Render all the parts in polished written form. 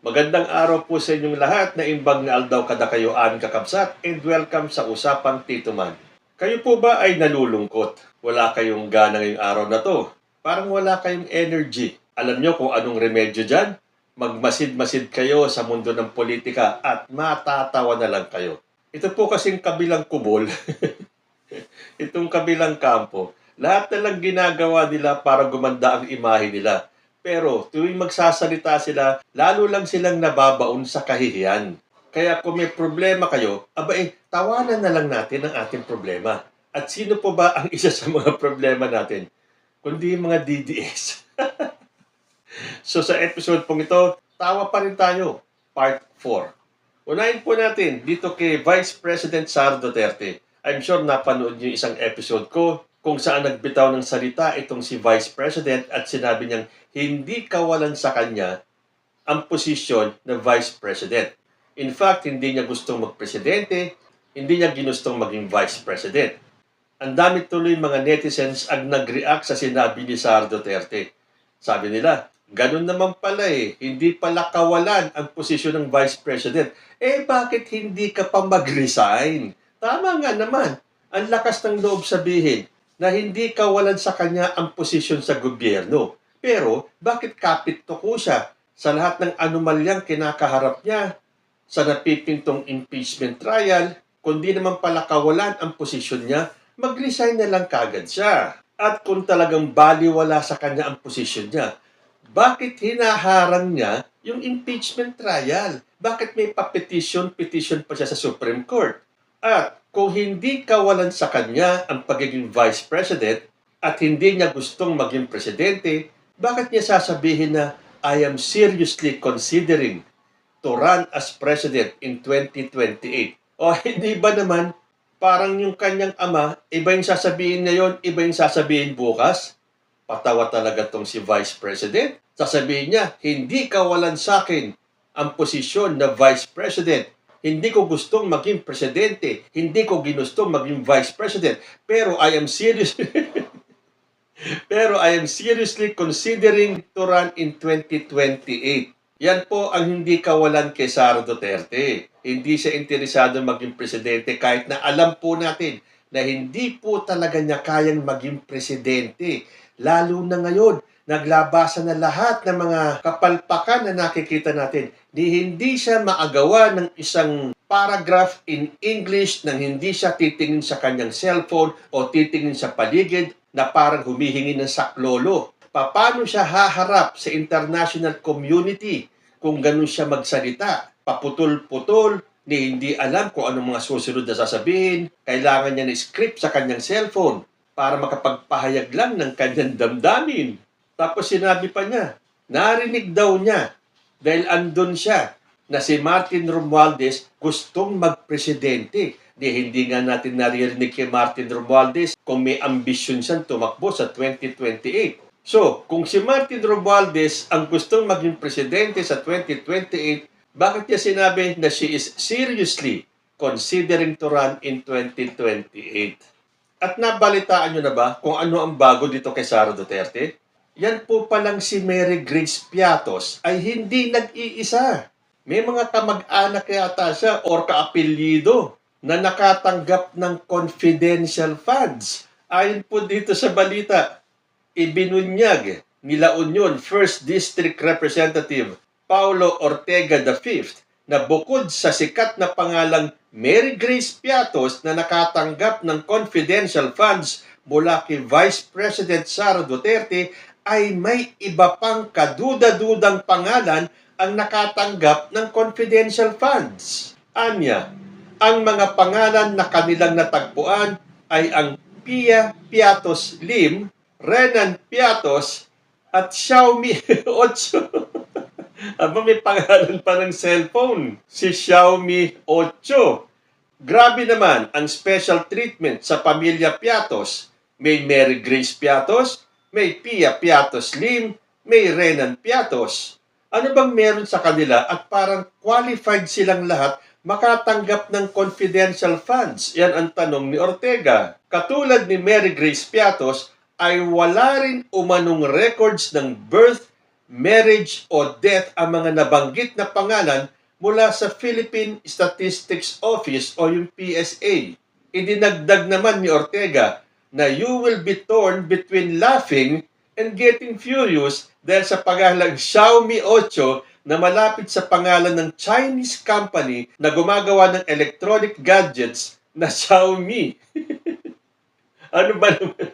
Magandang araw po sa inyong lahat na imbang na aldaw kada kayo an kakabsat and welcome sa Usapang Tito Man. Kayo po ba ay nalulungkot? Wala kayong gana ngayong araw na to? Parang wala kayong energy. Alam nyo kung anong remedyo dyan? Magmasid-masid kayo sa mundo ng politika at matatawa na lang kayo. Ito po kasing kabilang kubol, itong kabilang kampo, lahat na lang ginagawa nila para gumanda ang imahe nila. Pero tuwing magsasalita sila, lalo lang silang nababaon sa kahihiyan. Kaya kung may problema kayo, tawanan na lang natin ang ating problema. At sino po ba ang isa sa mga problema natin? Kundi mga DDS. So sa episode pong ito, tawa pa rin tayo. Part 4. Unahin po natin dito kay Vice President Sara Duterte. I'm sure napanood niyo isang episode ko kung saan nagbitaw ng salita itong si Vice President at sinabi niyang hindi kawalan sa kanya ang posisyon na Vice President. In fact, hindi niya gustong magpresidente, hindi niya ginustong maging Vice President. Ang dami tuloy mga netizens ang nag-react sa sinabi ni Sara Duterte. Sabi nila, ganun naman pala hindi pala kawalan ang posisyon ng Vice President. Bakit hindi ka pa mag-resign? Tama nga naman, ang lakas ng loob sabihin na hindi kawalan sa kanya ang posisyon sa gobyerno. Pero, bakit kapit toko siya sa lahat ng anomalyang kinakaharap niya sa napipintong impeachment trial, kundi naman pala kawalan ang posisyon niya, mag-resign na lang kagad siya. At kung talagang baliwala sa kanya ang posisyon niya, bakit hinaharang niya yung impeachment trial? Bakit may petition pa siya sa Supreme Court? At kung hindi kawalan sa kanya ang pagiging Vice President at hindi niya gustong maging presidente, bakit niya sasabihin na I am seriously considering to run as president in 2028? O hindi ba naman parang yung kanyang ama, iba yung sasabihin ngayon, iba yung sasabihin bukas? Patawa talaga tong si Vice President. Sasabihin niya, hindi kawalan sa akin ang posisyon na Vice President. Hindi ko gustong maging presidente. Hindi ko ginustong maging Vice President. Pero I am seriously considering to run in 2028. Yan po ang hindi kawalan kay Sara Duterte. Hindi siya interesado maging presidente kahit na alam po natin na hindi po talaga niya kayang maging presidente. Lalo na ngayon, naglabasan na lahat ng mga kapalpakan na nakikita natin. Hindi siya maagawa ng isang paragraph in English nang hindi siya titingin sa kanyang cellphone o titingin sa paligid na parang humihingi ng saklolo. Paano siya haharap sa international community kung ganun siya magsalita? Paputol-putol, ni hindi alam kung anong mga susunod na sasabihin. Kailangan niya ng script sa kanyang cellphone para makapagpahayag lang ng kanyang damdamin. Tapos sinabi pa niya, narinig daw niya dahil andun siya na si Martin Romualdez gustong magpresidente. Hindi nga natin naririnig kay Martin Romualdez kung may ambisyon siyang tumakbo sa 2028. So, kung si Martin Romualdez ang gustong maging presidente sa 2028, bakit niya sinabi na she is seriously considering to run in 2028? At nabalitaan nyo na ba kung ano ang bago dito kay Sara Duterte? Yan po palang si Mary Grace Piatos ay hindi nag-iisa. May mga kamag-anak yata siya or kaapelyido na nakatanggap ng confidential funds. Ayon po dito sa balita, ibinunyag ni La Union 1st District Representative Paulo Ortega V na bukod sa sikat na pangalang Mary Grace Piatos na nakatanggap ng confidential funds mula kay Vice President Sara Duterte, ay may iba pang kaduda-dudang pangalan ang nakatanggap ng confidential funds. Anya, ang mga pangalan na kanilang natagpuan ay ang Pia Piatos Lim, Renan Piatos, at Xiaomi 8. May pangalan pa ng cellphone, si Xiaomi 8. Grabe naman ang special treatment sa pamilya Piatos. May Mary Grace Piatos, may Pia Piatos Lim, may Renan Piatos. Ano bang meron sa kanila at parang qualified silang lahat makatanggap ng confidential funds? Yan ang tanong ni Ortega. Katulad ni Mary Grace Piatos, ay wala rin umanong records ng birth, marriage o death ang mga nabanggit na pangalan mula sa Philippine Statistics Office o yung PSA. Idinagdag naman ni Ortega na you will be torn between laughing and getting furious dahil sa pangalang Xiaomi 8 na malapit sa pangalan ng Chinese company na gumagawa ng electronic gadgets na Xiaomi. Ano ba naman?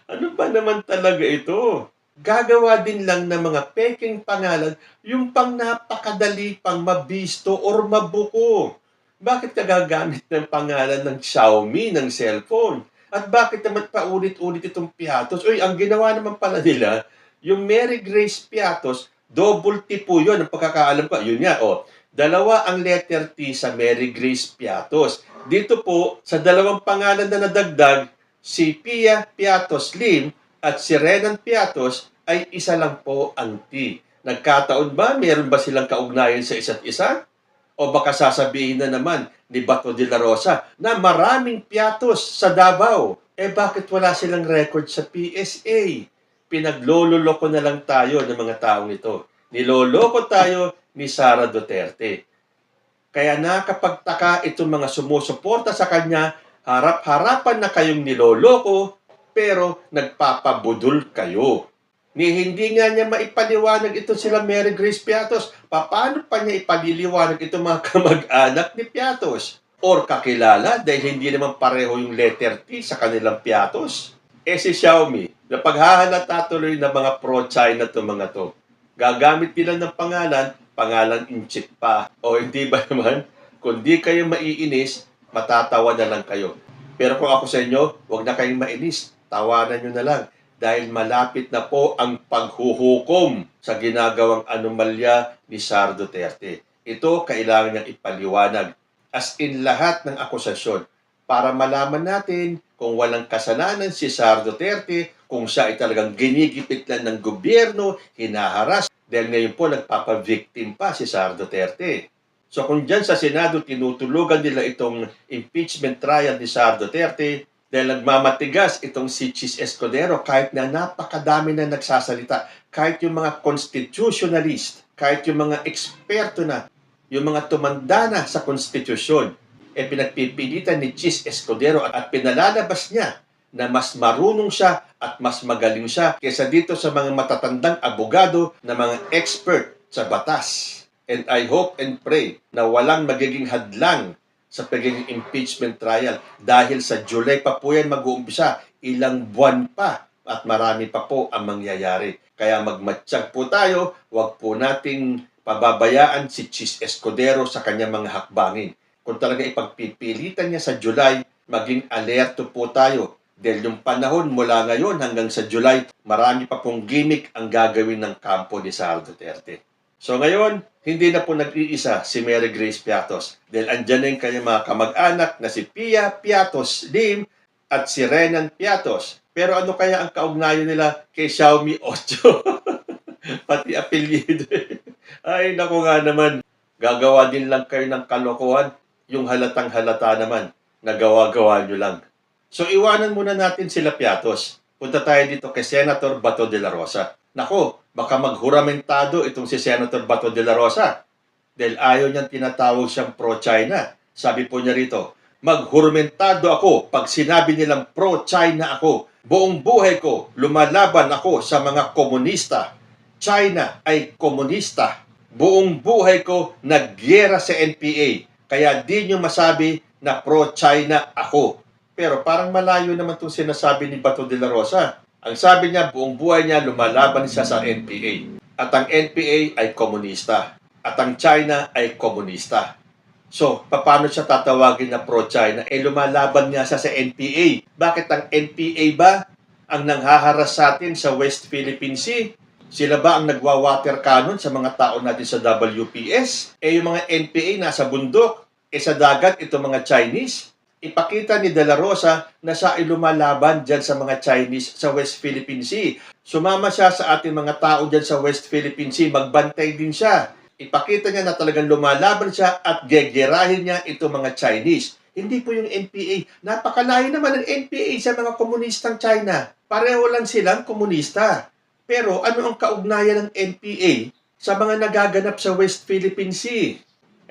Ano ba naman talaga ito? Gagawa din lang ng mga peking pangalan yung pang napakadali pang mabisto or mabuko. Bakit ka gagamit ng pangalan ng Xiaomi ng cellphone? At bakit naman paulit-ulit itong Piatos? Uy, ang ginawa naman pala nila, yung Mary Grace Piatos, double T po yun, ang pagkakaalam ko. Yun nga, dalawa ang letter T sa Mary Grace Piatos. Dito po, sa dalawang pangalan na nadagdag, si Pia Piatos Lim at si Renan Piatos ay isa lang po ang T. Nagkataon ba? Meron ba silang kaugnayan sa isa't isa? O baka sasabihin na naman ni Bato de la Rosa na maraming Piatos sa Davao. Bakit wala silang record sa PSA? Pinaglololoko na lang tayo ng mga taong ito. Niloloko tayo ni Sara Duterte. Kaya nakapagtaka itong mga sumusuporta sa kanya, harap-harapan na kayong niloloko, pero nagpapabudol kayo. Hindi nga niya maipaliwanag ito sila Mary Grace Piatos. Paano pa niya ipaliliwanag ito mga kamag-anak ni Piatos? Or kakilala dahil hindi naman pareho yung letter T sa kanilang Piatos? Si Xiaomi, na paghahalata tuloy ng mga pro-China to mga to. Gagamit nila ng pangalan in-chip pa. O hindi ba naman? Kung di kayo maiinis, matatawa na lang kayo. Pero kung ako sa inyo, huwag na kayong mainis. Tawanan nyo na lang. Dahil malapit na po ang paghuhukom sa ginagawang anomalya ni Sara Duterte. Ito kailangan niyang ipaliwanag. As in lahat ng akusasyon para malaman natin kung walang kasalanan si Sara Duterte, kung siya ay talagang ginigipit lang ng gobyerno, hinaharas, dahil ngayon po nagpapavictim pa si Sara Duterte. So kung dyan sa Senado tinutulugan nila itong impeachment trial ni Sara Duterte, dahil nagmamatigas itong si Chis Escudero kahit na napakadami na nagsasalita, kahit yung mga constitutionalist, kahit yung mga eksperto na, yung mga tumanda na sa konstitusyon, pinagpipilitan ni Chis Escudero at pinalalabas niya na mas marunong siya at mas magaling siya kaysa dito sa mga matatandang abogado na mga expert sa batas. And I hope and pray na walang magiging hadlang sa pagiging impeachment trial dahil sa July pa po yan mag-uumpisa, ilang buwan pa at marami pa po ang mangyayari. Kaya magmatsyag po tayo, wag po nating pababayaan si Chis Escudero sa kanyang mga hakbangin. Kung talaga ipagpipilitan niya sa July, maging alerto po tayo. Dahil yung panahon mula ngayon hanggang sa July, marami pa pong gimmick ang gagawin ng kampo ni Sara Duterte. So ngayon, hindi na po nag-iisa si Mary Grace Piatos dahil andyan na yung kanyang mga kamag-anak na si Pia Piatos Lim at si Renan Piatos. Pero ano kaya ang kaugnayan nila kay Xiaomi 8? Pati apelyido. Ay, naku nga naman. Gagawa din lang kayo ng kalokohan, yung halatang halata naman na gawa-gawa nyo lang. So iwanan muna natin sila Piatos. Punta tayo dito kay Senator Bato de la Rosa. Nako, baka maghuramentado itong si Senator Bato de la Rosa. Dahil ayaw niyang tinatawag siyang pro-China. Sabi po niya rito, maghuramentado ako pag sinabi nilang pro-China ako. Buong buhay ko, lumalaban ako sa mga komunista. China ay komunista. Buong buhay ko, nagyera sa NPA. Kaya di niyo masabi na pro-China ako. Pero parang malayo naman itong sinasabi ni Bato de la Rosa. Ang sabi niya, buong buhay niya lumalaban siya sa NPA. At ang NPA ay komunista. At ang China ay komunista. So, paano siya tatawagin na pro-China? Lumalaban nga siya sa NPA. Bakit ang NPA ba ang nanghaharas sa atin sa West Philippine Sea? Sila ba ang nagwa-water cannon sa mga tao natin sa WPS? Yung mga NPA nasa bundok. Sa dagat, ito mga Chinese. Ipakita ni De La Rosa na siya ay lumalaban dyan sa mga Chinese sa West Philippine Sea. Sumama siya sa ating mga tao dyan sa West Philippine Sea, magbantay din siya. Ipakita niya na talagang lumalaban siya at gegerahin niya itong mga Chinese. Hindi po yung NPA. Napakalayo naman ng NPA sa mga komunistang China. Pareho lang silang komunista. Pero ano ang kaugnayan ng NPA sa mga nagaganap sa West Philippine Sea?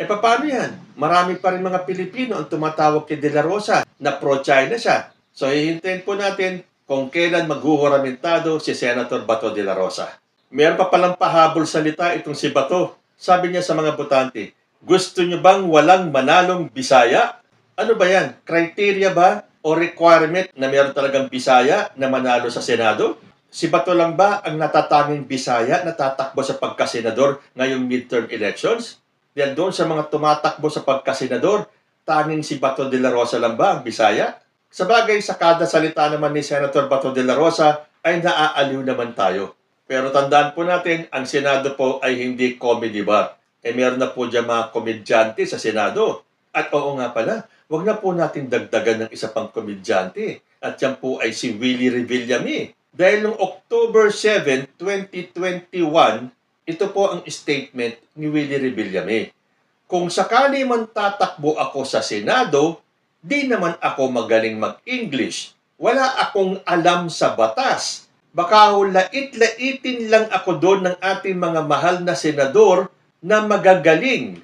Paano yan? Marami pa rin mga Pilipino ang tumatawag kay De La Rosa na pro-China siya. So, hihintayin po natin kung kailan maghuhuramentado si Senator Bato de la Rosa. Meron pa palang pahabol salita itong si Bato. Sabi niya sa mga botante, gusto niyo bang walang manalong Bisaya? Ano ba yan? Criteria ba o requirement na meron talagang Bisaya na manalo sa Senado? Si Bato lang ba ang natatanging Bisaya na tatakbo sa pagkasenador ngayong midterm elections? Yan doon sa mga tumatakbo sa pagkasenador, tanging si Bato de la Rosa lang ba ang Bisaya? Sabagay, sa kada salita naman ni Senator Bato de la Rosa ay naaaliw naman tayo. Pero tandaan po natin, ang Senado po ay hindi comedy bar. Meron na po dyan mga komedyante sa Senado. At oo nga pala, wag na po natin dagdagan ng isa pang komedyante. At yan po ay si Willie Revillame. Dahil noong October 7, 2021, ito po ang statement ni Willie Revillame. Kung sakali man tatakbo ako sa Senado, di naman ako magaling mag-English. Wala akong alam sa batas. Baka lait-laitin lang ako doon ng ating mga mahal na senador na magagaling.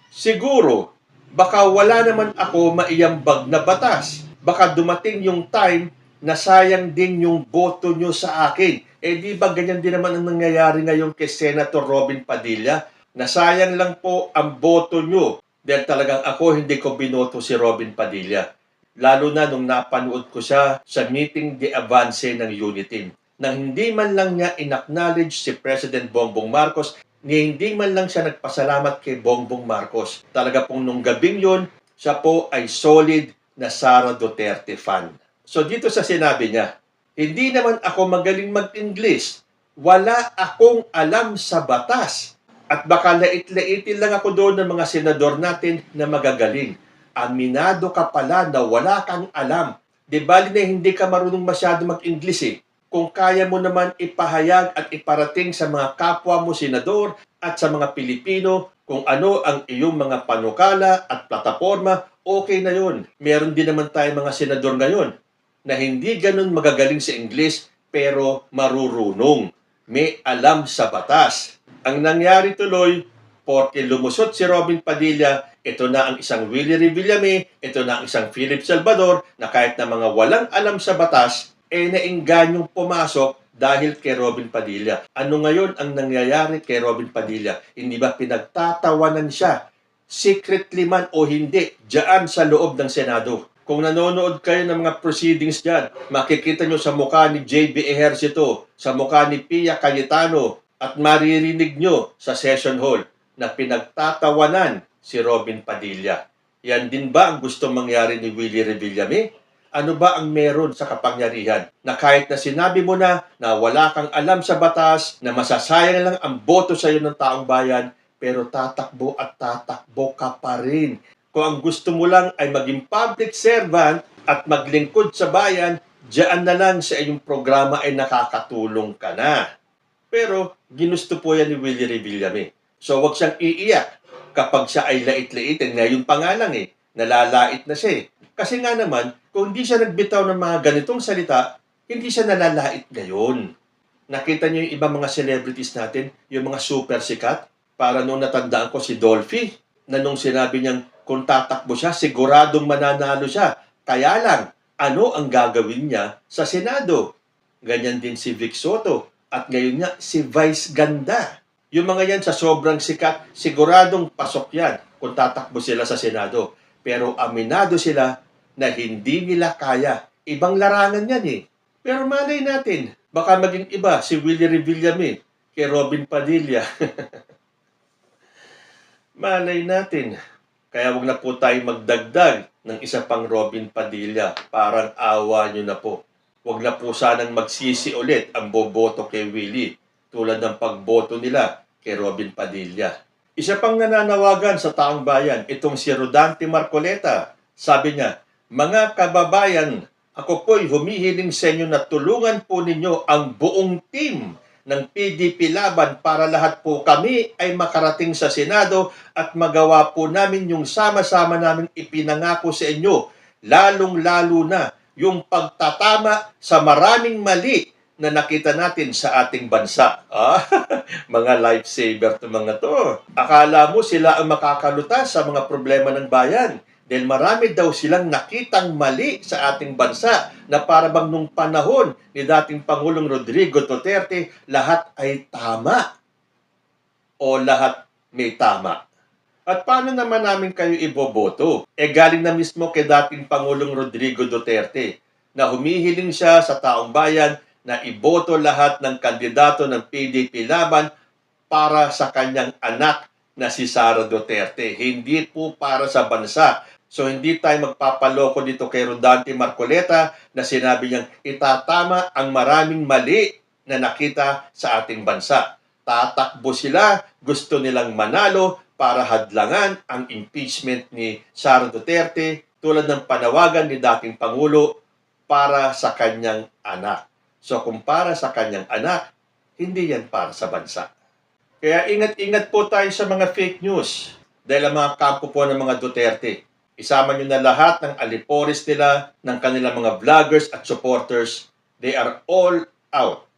Siguro, baka wala naman ako maiambag na batas. Baka dumating yung time na sayang din yung boto nyo sa akin. Di ba ganyan din naman ang nangyayari ngayon kay Senator Robin Padilla? Nasayang lang po ang boto nyo dahil talagang ako hindi ko binoto si Robin Padilla. Lalo na nung napanood ko siya sa meeting de avance ng Uniteam. Nang hindi man lang niya inacknowledge si President Bongbong Marcos, ni hindi man lang siya nagpasalamat kay Bongbong Marcos. Talaga pong nung gabing yun, siya po ay solid na Sara Duterte fan. So dito sa sinabi niya, hindi naman ako magaling mag-English. Wala akong alam sa batas. At baka lait-laitin lang ako doon ng mga senador natin na magagaling. Aminado ka pala na wala kang alam. Di bali na hindi ka marunong masyado mag-English eh. Kung kaya mo naman ipahayag at iparating sa mga kapwa mo senador at sa mga Pilipino kung ano ang iyong mga panukala at plataforma, okay na yun. Meron din naman tayong mga senador ngayon na hindi ganun magagaling sa English pero marurunong. May alam sa batas. Ang nangyari tuloy, porque lumusot si Robin Padilla, ito na ang isang Willie Revillame, ito na ang isang Philip Salvador, na kahit na mga walang alam sa batas, naingganyong pumasok dahil kay Robin Padilla. Ano ngayon ang nangyayari kay Robin Padilla? Hindi ba pinagtatawanan siya, secretly man o hindi, diyan sa loob ng Senado? Kung nanonood kayo ng mga proceedings dyan, makikita nyo sa mukha ni J.B. Ejercito, sa mukha ni Pia Cayetano, at maririnig nyo sa session hall na pinagtatawanan si Robin Padilla. Yan din ba ang gustong mangyari ni Willie Revillame? Ano ba ang meron sa kapangyarihan na kahit na sinabi mo na wala kang alam sa batas, na masasayang lang ang boto sa iyo ng taong bayan, pero tatakbo at tatakbo ka pa rin. Kung ang gusto mo lang ay maging public servant at maglingkod sa bayan, diyan na lang sa iyong programa ay nakakatulong ka na. Pero ginusto po yan ni Willie Revillame. So wag siyang iiyak kapag siya ay lait-laitin. Ngayon pa nga lang nalalait na siya Kasi nga naman, kung hindi siya nagbitaw ng mga ganitong salita, hindi siya nalalait ngayon. Nakita niyo yung ibang mga celebrities natin, yung mga super sikat. Para nung natandaan ko si Dolphy, na nung sinabi niyang kung tatakbo siya, siguradong mananalo siya. Kaya lang, ano ang gagawin niya sa Senado? Ganyan din si Vic Soto. At ngayon nga, si Vice Ganda. Yung mga yan sa sobrang sikat, siguradong pasok yan kung tatakbo sila sa Senado. Pero aminado sila na hindi nila kaya. Ibang larangan yan Pero malay natin, baka maging iba si Willie Revillame kay Robin Padilla. Malay natin. Kaya wag na po tayo magdagdag ng isa pang Robin Padilla. Parang awa nyo na po. Wag na po sanang magsisi ulit ang boboto kay Willie tulad ng pagboto nila kay Robin Padilla. Isa pang nananawagan sa taong bayan, itong si Rodante Marcoleta. Sabi niya, mga kababayan, ako po'y humihiling sa inyo na tulungan po ninyo ang buong team ng PDP Laban para lahat po kami ay makarating sa Senado at magawa po namin yung sama-sama namin ipinangako sa inyo, lalong-lalo na yung pagtatama sa maraming mali na nakita natin sa ating bansa. Mga lifesaver to mga to. Akala mo sila ang makakalutas sa mga problema ng bayan. Dahil marami daw silang nakitang mali sa ating bansa na para bang nung panahon ni dating Pangulong Rodrigo Duterte, lahat ay tama o lahat may tama. At paano naman namin kayo iboboto? Galing na mismo kay dating Pangulong Rodrigo Duterte na humihiling siya sa taong bayan na iboto lahat ng kandidato ng PDP Laban para sa kanyang anak na si Sara Duterte. Hindi po para sa bansa. So hindi tayo magpapaloko dito kay Rodante Marcoleta na sinabi niyang itatama ang maraming mali na nakita sa ating bansa. Tatakbo sila, gusto nilang manalo para hadlangan ang impeachment ni Sara Duterte tulad ng panawagan ni dating Pangulo para sa kanyang anak. So kung para sa kanyang anak, hindi yan para sa bansa. Kaya ingat-ingat po tayo sa mga fake news dahil ang mga kampo po ng mga Duterte. Isama nyo na lahat ng aliporis nila, ng kanilang mga vloggers at supporters. They are all out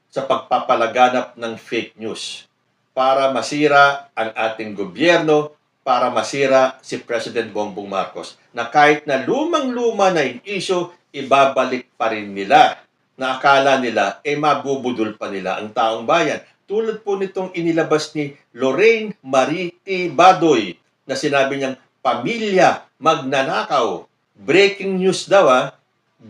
sa pagpapalaganap ng fake news para masira ang ating gobyerno, para masira si President Bongbong Marcos, na kahit na lumang-luma na yung issue, ibabalik pa rin nila, na akala nila, mabubudol pa nila ang taong bayan. Tulad po nitong inilabas ni Lorraine Marie T. Badoy, na sinabi niyang, pamilya magnanakaw. Breaking news daw,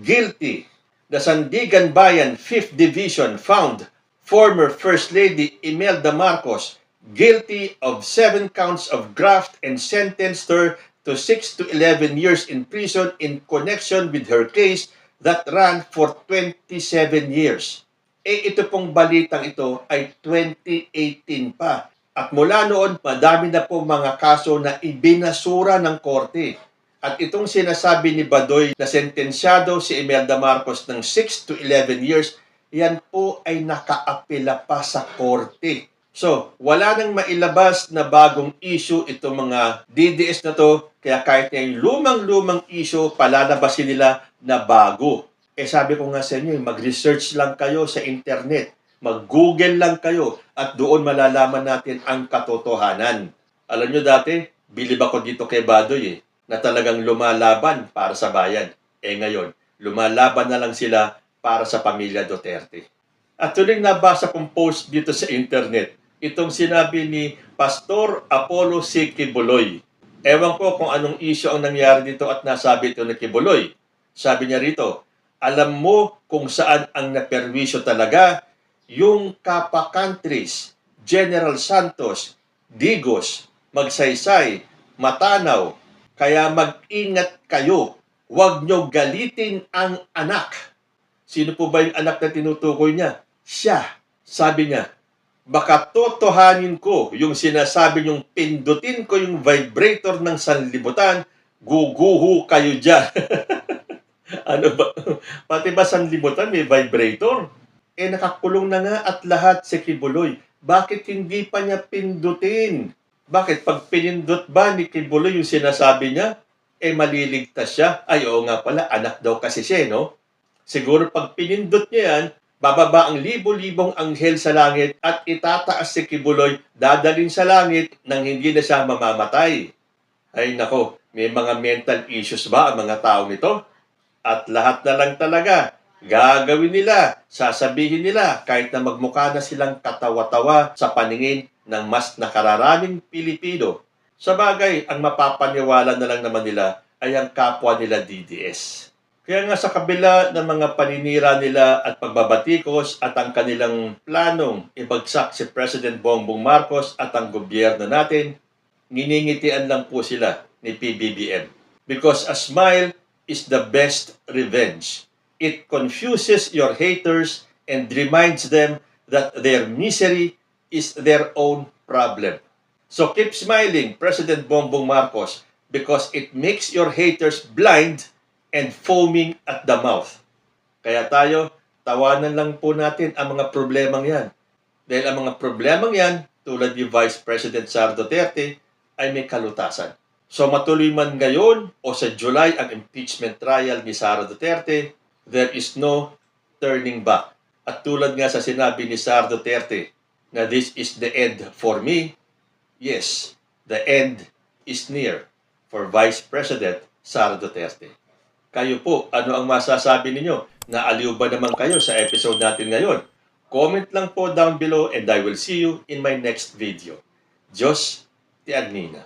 guilty. The Sandigan Bayan 5th Division found former First Lady Imelda Marcos guilty of 7 counts of graft and sentenced her to 6 to 11 years in prison in connection with her case that ran for 27 years. Ito pong balitang ito ay 2018 pa. At mula noon, madami na po mga kaso na ibinasura ng korte. At itong sinasabi ni Badoy na sentensyado si Imelda Marcos ng 6 to 11 years, yan po ay nakaapela pa sa korte. So, wala nang mailabas na bagong issue itong mga DDS na to, kaya kahit na yung lumang-lumang issue, palalabasin nila na bago. Sabi ko nga sa inyo, mag-research lang kayo sa internet, mag-google lang kayo, at doon malalaman natin ang katotohanan. Alam nyo dati, bilib ako dito kay Badoy na talagang lumalaban para sa bayan. Ngayon, lumalaban na lang sila para sa pamilya Duterte. At tuling nabasa kong post dito sa internet, itong sinabi ni Pastor Apollo C. Kibuloy. Ewan ko kung anong issue ang nangyari dito at nasabi ito ni Kibuloy. Sabi niya rito, alam mo kung saan ang naperwisyo talaga yung Kapa Countries, General Santos, Digos, Magsaysay, Matanaw. Kaya mag-ingat kayo. Huwag nyo galitin ang anak. Sino po ba yung anak na tinutukoy niya? Siya. Sabi niya, baka totohanin ko yung sinasabi niyong pindutin ko yung vibrator ng sanlibutan, guguho kayo dyan. Ano ba? Pati ba sanlibutan may vibrator? Nakakulong na nga at lahat si Kibuloy. Bakit hindi pa niya pindutin? Bakit? Pag pinindot ba ni Kibuloy yung sinasabi niya, maliligtas siya? Ay, oo nga pala, anak daw kasi siya, no? Siguro pag pinindot niya yan, bababa ang libo-libong anghel sa langit at itataas si Kibuloy, dadalhin sa langit nang hindi na siya mamamatay. Ay nako, may mga mental issues ba ang mga tao nito? At lahat na lang talaga, gagawin nila, sasabihin nila, kahit na magmukha na silang katawa-tawa sa paningin ng mas nakararaming Pilipino. Sa bagay, ang mapapaniwala na lang naman nila ay ang kapwa nila DDS. Kaya nga sa kabila ng mga paninira nila at pagbabatikos at ang kanilang planong ibagsak si President Bongbong Marcos at ang gobyerno natin, nginingitian lang po sila ni PBBM. Because a smile is the best revenge. It confuses your haters and reminds them that their misery is their own problem. So keep smiling, President Bongbong Marcos, because it makes your haters blind and foaming at the mouth. Kaya tayo, tawanan lang po natin ang mga problemang yan. Dahil ang mga problemang yan, tulad ni Vice President Sara Duterte, ay may kalutasan. So matuloy man ngayon o sa July ang impeachment trial ni Sara Duterte, there is no turning back. At tulad nga sa sinabi ni Sara Duterte na this is the end for me, yes, the end is near for Vice President Sara Duterte. Kayo po, ano ang masasabi ninyo? Naaliw ba naman kayo sa episode natin ngayon? Comment lang po down below and I will see you in my next video. Diyos ti Agnina.